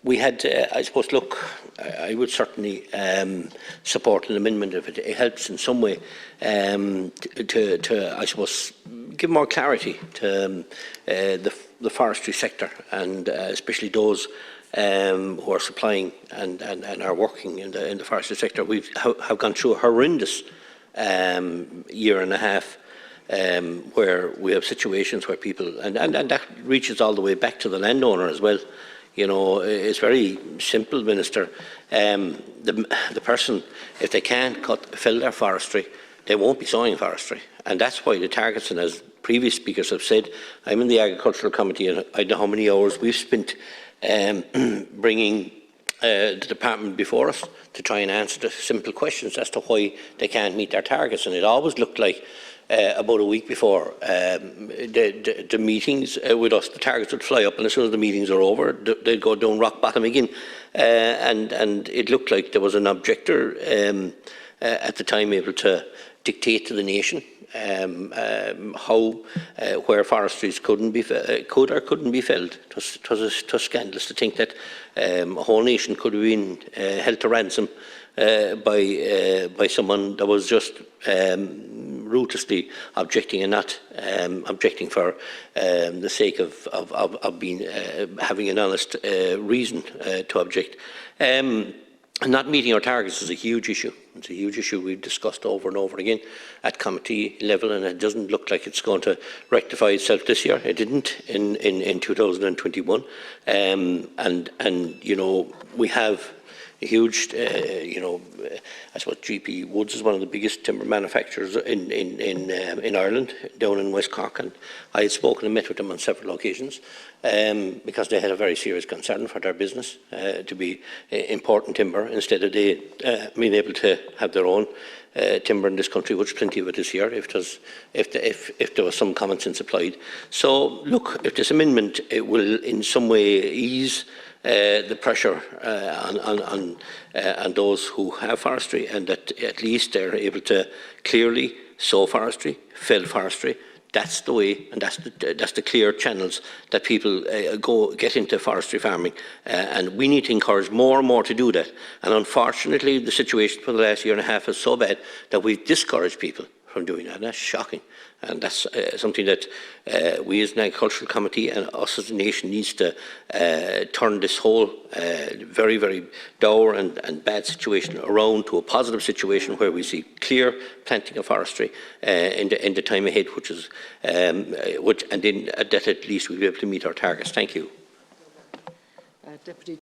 we had, I suppose, look, I would certainly support an amendment if it helps in some way to, I suppose, give more clarity to the forestry sector, and especially those who are supplying and are working in the forestry sector. We have gone through a horrendous year and a half where we have situations where people, and that reaches all the way back to the landowner as well. You know, it's very simple, Minister. The person, if they can't fell their forestry, they won't be sowing forestry. And that's why the targets, and as previous speakers have said, I'm in the Agricultural Committee, and I know how many hours we've spent bringing the department before us to try and answer the simple questions as to why they can't meet their targets. And it always looked like about a week before the meetings with us, the targets would fly up, and as soon as the meetings are over, they'd go down rock bottom again. And it looked like there was an objector at the time able to dictate to the nation where forestries could or couldn't be felled. It was scandalous to think that a whole nation could have been held to ransom by someone that was just ruthlessly objecting, and not objecting for the sake of being having an honest reason to object. Not meeting our targets is a huge issue. It's a huge issue we've discussed over and over again at committee level, and it doesn't look like it's going to rectify itself this year. It didn't in 2021, and you know, we have a huge, you know, I suppose GP Woods is one of the biggest timber manufacturers in Ireland, down in West Cork, and I had spoken and met with them on several occasions because they had a very serious concern for their business to be importing timber instead of they being able to have their own timber in this country, which plenty of it is here, if there was some common sense applied. So look, if this amendment, it will in some way ease the pressure on those who have forestry, and that at least they're able to clearly sow forestry, fell forestry. That's the way, and that's the clear channels that people get into forestry farming, and we need to encourage more and more to do that. And unfortunately, the situation for the last year and a half is so bad that we've discouraged people from doing that. And that's shocking, and that's something that we as an Agricultural Committee and us as a nation needs to turn this whole very, very dour and bad situation around to a positive situation where we see clear planting of forestry in the time ahead, and then that at least we'll be able to meet our targets. Thank you. Deputy